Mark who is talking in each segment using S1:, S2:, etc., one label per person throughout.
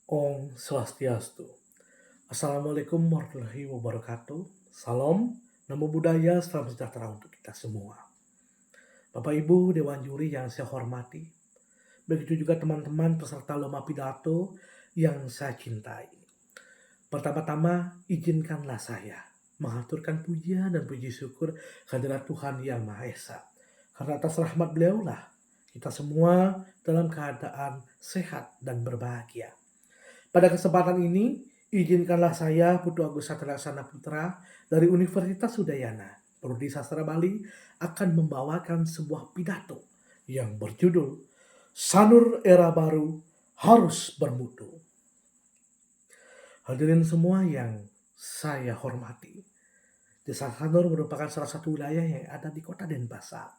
S1: Om Swastiastu. Assalamualaikum warahmatullahi wabarakatuh. Salam, namo buddhaya, salam sejahtera untuk kita semua. Bapak Ibu Dewan Juri yang saya hormati, begitu juga teman-teman peserta lomba pidato yang saya cintai. Pertama-tama, izinkanlah saya mengaturkan pujian dan puji syukur kehadirat Tuhan Yang Maha Esa. Karena atas rahmat beliaulah kita semua dalam keadaan sehat dan berbahagia. Pada kesempatan ini, izinkanlah saya, Putu Agus Satrilaksana Putra, dari Universitas Udayana, Prodi Sastra Bali, akan membawakan sebuah pidato yang berjudul Sanur Era Baru Harus Bermutu. Hadirin semua yang saya hormati, Desa Sanur merupakan salah satu wilayah yang ada di kota Denpasar.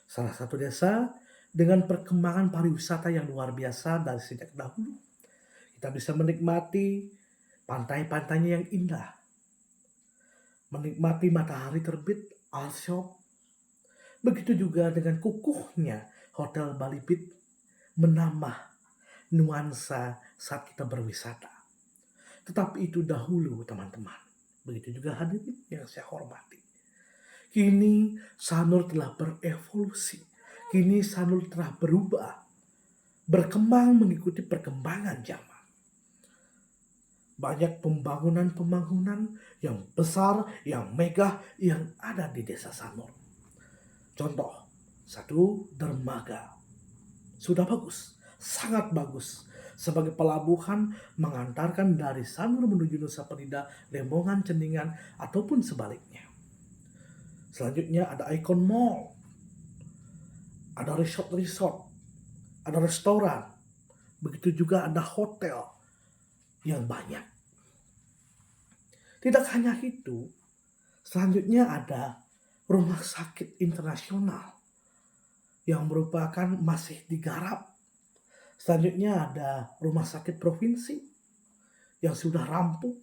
S1: Salah satu desa dengan perkembangan pariwisata yang luar biasa dari sejak dahulu. Kita bisa menikmati pantai-pantainya yang indah, menikmati matahari terbit, art shop. Begitu juga dengan kukuhnya Hotel Bali Beach menambah nuansa saat kita berwisata. Tetapi itu dahulu teman-teman. Begitu juga hadirin yang saya hormati. Kini Sanur telah berevolusi. Kini Sanur telah berubah, berkembang mengikuti perkembangan zaman. Banyak pembangunan yang besar, yang megah, yang ada di Desa Sanur. Contoh, satu dermaga. Sudah bagus, sangat bagus. Sebagai pelabuhan mengantarkan dari Sanur menuju Nusa Penida, Lembongan, Ceningan, ataupun sebaliknya. Selanjutnya ada Icon Mall. Ada resort-resort. Ada restoran. Begitu juga ada hotel yang banyak. Tidak hanya itu, selanjutnya ada rumah sakit internasional yang merupakan masih digarap. Selanjutnya ada rumah sakit provinsi yang sudah rampung.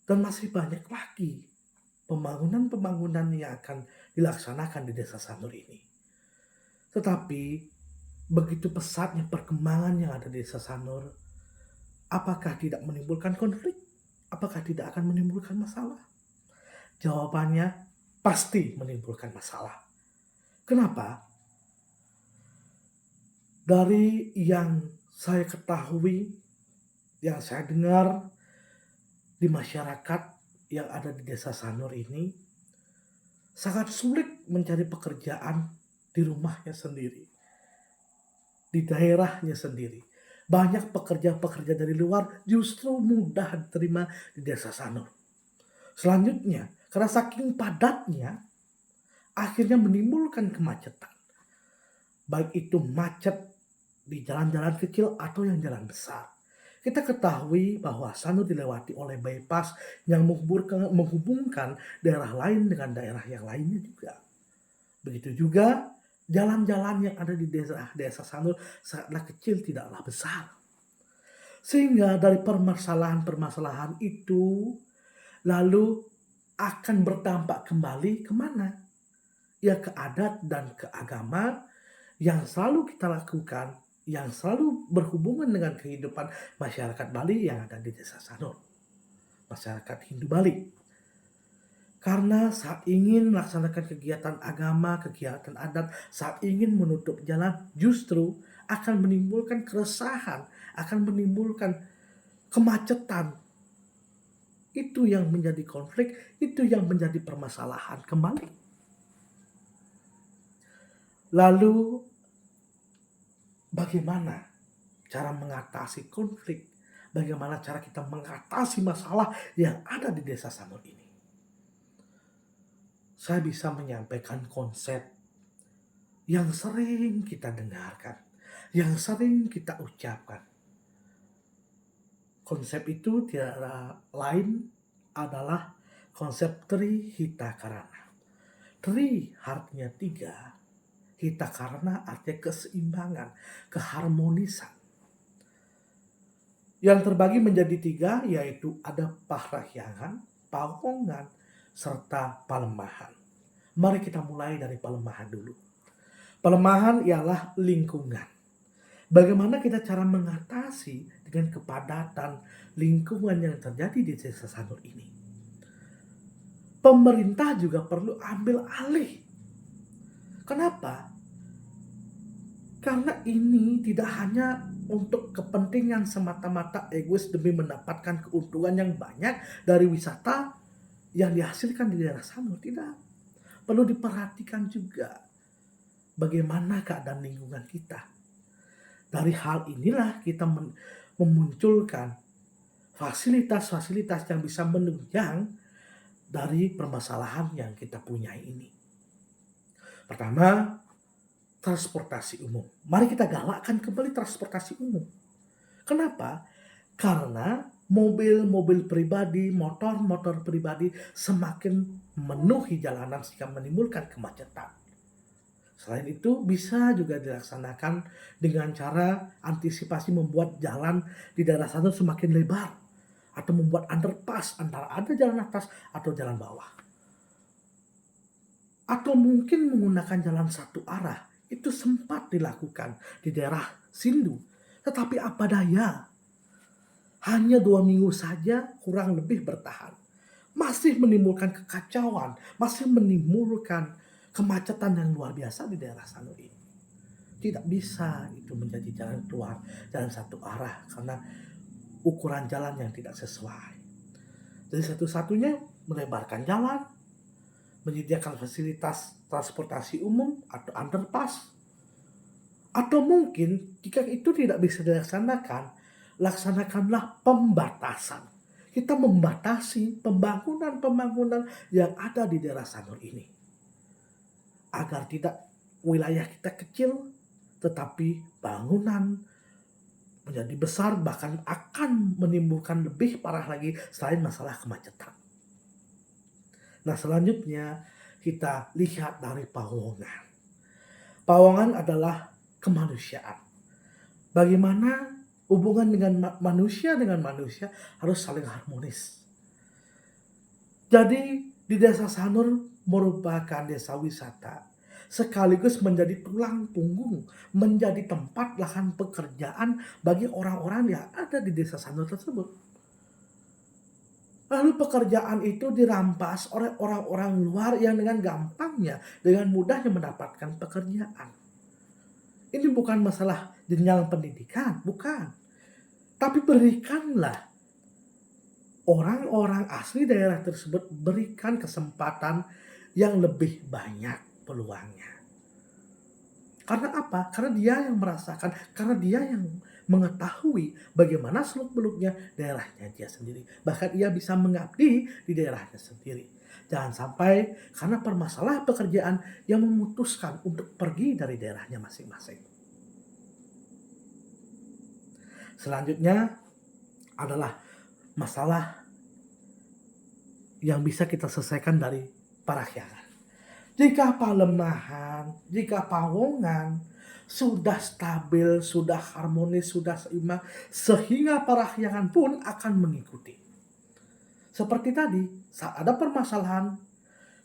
S1: Dan masih banyak lagi pembangunan-pembangunan yang akan dilaksanakan di Desa Sanur ini. Tetapi begitu pesatnya perkembangan yang ada di Desa Sanur, apakah tidak menimbulkan konflik? Apakah tidak akan menimbulkan masalah? Jawabannya pasti menimbulkan masalah. Kenapa? Dari yang saya ketahui, yang saya dengar di masyarakat yang ada di Desa Sanur ini, sangat sulit mencari pekerjaan di rumahnya sendiri, di daerahnya sendiri. Banyak pekerja-pekerja dari luar justru mudah diterima di Desa Sanur. Selanjutnya, karena saking padatnya, akhirnya menimbulkan kemacetan. Baik itu macet di jalan-jalan kecil atau yang jalan besar. Kita ketahui bahwa Sanur dilewati oleh bypass yang menghubungkan daerah lain dengan daerah yang lainnya juga. Begitu juga jalan-jalan yang ada di desa Sanur sangatlah kecil, tidaklah besar. Sehingga dari permasalahan-permasalahan itu lalu akan berdampak kembali kemana? Ya ke adat dan ke agama yang selalu kita lakukan, yang selalu berhubungan dengan kehidupan masyarakat Bali yang ada di Desa Sanur. Masyarakat Hindu Bali. Karena saat ingin melaksanakan kegiatan agama, kegiatan adat, saat ingin menutup jalan, justru akan menimbulkan keresahan, akan menimbulkan kemacetan. Itu yang menjadi konflik, itu yang menjadi permasalahan kembali. Lalu, bagaimana cara mengatasi konflik? Bagaimana cara kita mengatasi masalah yang ada di Desa Sanur ini? Saya bisa menyampaikan konsep yang sering kita dengarkan, yang sering kita ucapkan. Konsep itu tiada lain adalah konsep Tri Hita Karana. Tri artinya tiga, Hita Karana artinya keseimbangan, keharmonisan. Yang terbagi menjadi tiga, yaitu ada Parahyangan, Pawongan, serta Palemahan. Mari kita mulai dari Palemahan dulu. Palemahan ialah lingkungan. Bagaimana kita cara mengatasi dengan kepadatan lingkungan yang terjadi di Desa Sanur ini? Pemerintah juga perlu ambil alih. Kenapa? Karena ini tidak hanya untuk kepentingan semata-mata egois demi mendapatkan keuntungan yang banyak dari wisata yang dihasilkan di daerah Sanur, tidak. Perlu diperhatikan juga bagaimana keadaan lingkungan kita. Dari hal inilah kita memunculkan fasilitas-fasilitas yang bisa menunjang dari permasalahan yang kita punyai ini. Pertama, transportasi umum. Mari kita galakkan kembali transportasi umum. Kenapa? Karena mobil-mobil pribadi, motor-motor pribadi semakin memenuhi jalanan sehingga menimbulkan kemacetan. Selain itu bisa juga dilaksanakan dengan cara antisipasi membuat jalan di daerah sana semakin lebar atau membuat underpass antara ada jalan atas atau jalan bawah. Atau mungkin menggunakan jalan satu arah. Itu sempat dilakukan di daerah Sindu. Tetapi apa daya? Hanya 2 minggu saja kurang lebih bertahan. Masih menimbulkan kekacauan. Masih menimbulkan kemacetan yang luar biasa di daerah Sanur ini. Tidak bisa itu menjadi jalan keluar, jalan satu arah. Karena ukuran jalan yang tidak sesuai. Jadi satu-satunya melebarkan jalan, menyediakan fasilitas transportasi umum atau underpass. Atau mungkin jika itu tidak bisa dilaksanakan, laksanakanlah pembatasan. Kita membatasi pembangunan-pembangunan yang ada di daerah Sanur ini. Agar tidak wilayah kita kecil, tetapi bangunan menjadi besar bahkan akan menimbulkan lebih parah lagi selain masalah kemacetan. Nah, selanjutnya kita lihat dari Pawongan. Pawongan adalah kemanusiaan. Bagaimana hubungan dengan manusia harus saling harmonis. Jadi di Desa Sanur merupakan desa wisata sekaligus menjadi tulang punggung, menjadi tempat lahan pekerjaan bagi orang-orang yang ada di Desa Sanur tersebut. Lalu pekerjaan itu dirampas oleh orang-orang luar yang dengan gampangnya, dengan mudahnya mendapatkan pekerjaan. Ini bukan masalah jenjang pendidikan, bukan. Tapi berikanlah orang-orang asli daerah tersebut, berikan kesempatan yang lebih banyak peluangnya. Karena apa? Karena dia yang merasakan, karena dia yang mengetahui bagaimana seluk-beluknya daerahnya dia sendiri. Bahkan ia bisa mengabdi di daerahnya sendiri. Jangan sampai karena permasalahan pekerjaan yang memutuskan untuk pergi dari daerahnya masing-masing. Selanjutnya adalah masalah yang bisa kita selesaikan dari Parahyangan. Jika Palemahan, jika Pawongan sudah stabil, sudah harmonis, sudah seimbang, sehingga Parahyangan pun akan mengikuti. Seperti tadi, saat ada permasalahan,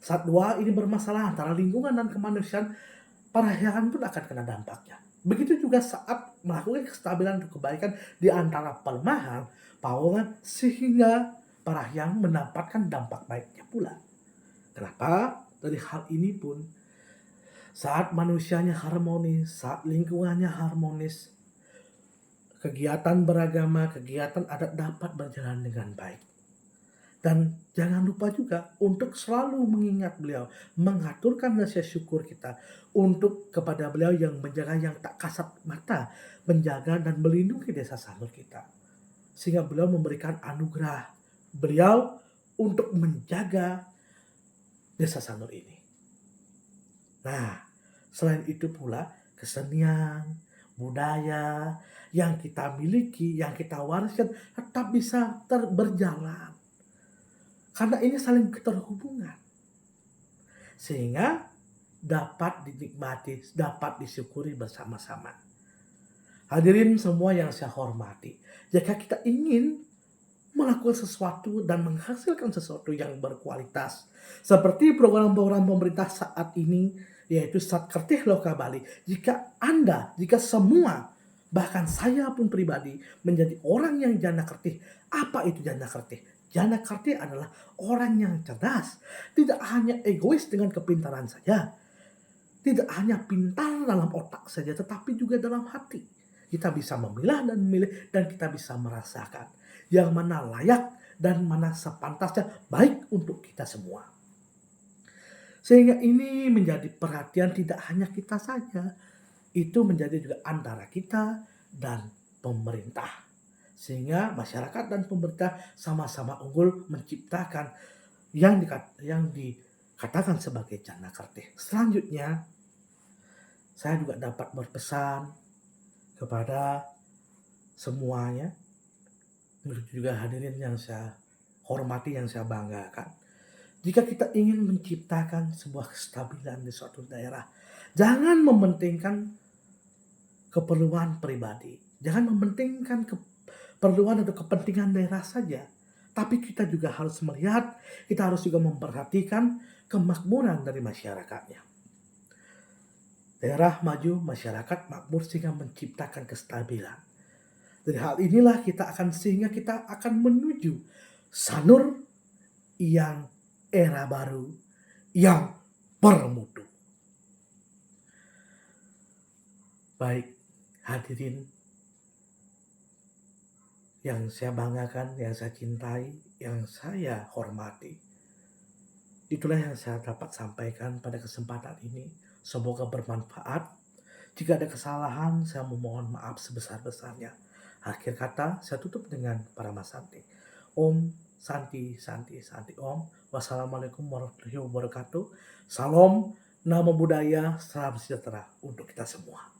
S1: saat dua ini bermasalah antara lingkungan dan kemanusiaan, Parahyangan pun akan kena dampaknya. Begitu juga saat melakukan kestabilan dan kebaikan di antara Palemahan, Pawongan, sehingga Parahyangan mendapatkan dampak baiknya pula. Kenapa? Dari hal ini pun, saat manusianya harmonis, saat lingkungannya harmonis, kegiatan beragama, kegiatan adat dapat berjalan dengan baik. Dan jangan lupa juga untuk selalu mengingat beliau, mengaturkan rasa syukur kita untuk kepada beliau yang menjaga, yang tak kasat mata, menjaga dan melindungi Desa Sanur kita. Sehingga beliau memberikan anugerah beliau untuk menjaga Desa Sanur ini. Nah, selain itu pula kesenian, budaya yang kita miliki, yang kita wariskan tetap bisa berjalan. Karena ini saling keterhubungan. Sehingga dapat dinikmati, dapat disyukuri bersama-sama. Hadirin semua yang saya hormati, jika kita ingin melakukan sesuatu dan menghasilkan sesuatu yang berkualitas, seperti program-program pemerintah saat ini, yaitu Satkertih Loka Bali. Jika semua Bahkan saya pun pribadi menjadi orang yang jana kertih. Apa itu jana kertih? Jana kertih adalah orang yang cerdas, tidak hanya egois dengan kepintaran saja, tidak hanya pintar dalam otak saja, tetapi juga dalam hati. Kita bisa memilah dan memilih, dan kita bisa merasakan yang mana layak dan mana sepantasnya baik untuk kita semua. Sehingga ini menjadi perhatian tidak hanya kita saja, itu menjadi juga antara kita dan pemerintah. Sehingga masyarakat dan pemerintah sama-sama unggul menciptakan yang dikatakan sebagai jana kertih. Selanjutnya, saya juga dapat berpesan kepada semuanya, juga hadirin yang saya hormati, yang saya banggakan. Jika kita ingin menciptakan sebuah kestabilan di suatu daerah, jangan mementingkan keperluan pribadi. Jangan mementingkan keperluan atau kepentingan daerah saja. Tapi kita juga harus melihat, kita harus juga memperhatikan kemakmuran dari masyarakatnya. Daerah maju, masyarakat makmur sehingga menciptakan kestabilan. Dari hal inilah sehingga kita akan menuju Sanur yang era baru, yang bermutu. Baik, hadirin yang saya banggakan, yang saya cintai, yang saya hormati. Itulah yang saya dapat sampaikan pada kesempatan ini. Semoga bermanfaat. Jika ada kesalahan, saya memohon maaf sebesar-besarnya. Akhir kata, saya tutup dengan Paramasanti. Om Santi Santi Santi Om. Wassalamualaikum warahmatullahi wabarakatuh. Salam, nama budaya, salam sejahtera untuk kita semua.